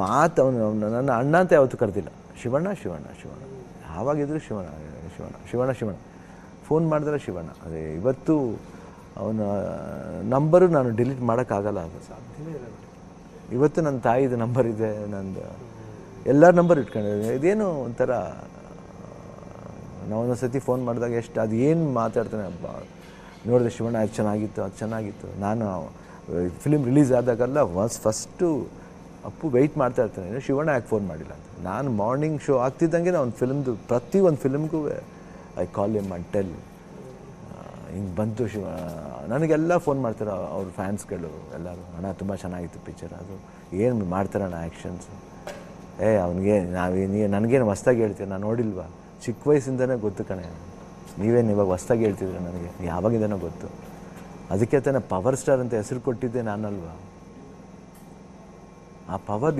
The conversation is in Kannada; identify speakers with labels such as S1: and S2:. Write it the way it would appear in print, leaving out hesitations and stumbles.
S1: ಮಾತು ಅವನು ನನ್ನ ಅಣ್ಣ ಅಂತ ಯಾವತ್ತೂ ಕರೆದಿಲ್ಲ. ಶಿವಣ್ಣ ಶಿವಣ್ಣ ಶಿವಣ್ಣ, ಯಾವಾಗಿದ್ರು ಶಿವಣ್ಣ ಶಿವಣ್ಣ ಶಿವಣ್ಣ ಶಿವಣ್ಣ, ಫೋನ್ ಮಾಡಿದ್ರೆ ಶಿವಣ್ಣ. ಅದೇ ಇವತ್ತು ಅವನ ನಂಬರು ನಾನು ಡಿಲೀಟ್ ಮಾಡೋಕ್ಕಾಗಲ್ಲ. ಅದು
S2: ಸಾಧ್ಯನೇ ಇಲ್ಲ.
S1: ಇವತ್ತು ನನ್ನ ತಾಯಿದು ನಂಬರ್ ಇದೆ, ನಂದು ಎಲ್ಲರ ನಂಬರ್ ಇಟ್ಕೊಂಡಿದ್ದೀನಿ. ಇದೇನು ಒಂಥರ ನಾವೊಂದು ಸತಿ ಫೋನ್ ಮಾಡಿದಾಗ ಎಷ್ಟು ಅದು ಏನು ಮಾತಾಡ್ತಾನೆ ಹಬ್ಬ ನೋಡಿದೆ, ಶಿವಣ್ಣ ಅದು ಚೆನ್ನಾಗಿತ್ತು, ಅದು ಚೆನ್ನಾಗಿತ್ತು. ನಾನು ಫಿಲಿಮ್ ರಿಲೀಸ್ ಆದಾಗೆಲ್ಲ ಫಸ್ಟು ಅಪ್ಪು ವೆಯ್ಟ್ ಮಾಡ್ತಾ ಇರ್ತಾನೆ, ಶಿವಣ್ಣ ಯಾಕೆ ಫೋನ್ ಮಾಡಿಲ್ಲ ಅಂತ. ನಾನು ಮಾರ್ನಿಂಗ್ ಶೋ ಆಗ್ತಿದ್ದಂಗೆ ಒಂದು ಫಿಲ್ಮ್ದು ಪ್ರತಿಯೊಂದು ಫಿಲ್ಮ್ಗೂ I call him and tell ಹಿಂಗೆ ಬಂತು ಶಿವ. ನನಗೆಲ್ಲ ಫೋನ್ ಮಾಡ್ತಾರೆ ಅವ್ರ ಫ್ಯಾನ್ಸ್ಗಳು ಎಲ್ಲರೂ, ಅಣ್ಣ ತುಂಬ ಚೆನ್ನಾಗಿತ್ತು ಪಿಕ್ಚರ್, ಅದು ಏನು ಮಾಡ್ತಾರಣ್ಣ ಆ್ಯಕ್ಷನ್ಸು. ಅವ್ನಿಗೆ ನನಗೇನು ಹೊಸ್ದಾಗಿ ಹೇಳ್ತೀರ, ನಾನು ನೋಡಿಲ್ವಾ, ಚಿಕ್ಕ ವಯಸ್ಸಿಂದನೇ ಗೊತ್ತು ಕಣೆ, ನೀವೇನು ಇವಾಗ ಹೊಸ್ದಾಗಿ ಹೇಳ್ತಿದ್ರೆ ನನಗೆ ಯಾವಾಗಿಂದನೋ ಗೊತ್ತು. ಅದಕ್ಕೆ ತಾನೇ ಪವರ್ ಸ್ಟಾರ್ ಅಂತ ಹೆಸರು ಕೊಟ್ಟಿದ್ದೆ ನಾನಲ್ವಾ. ಆ ಪವರ್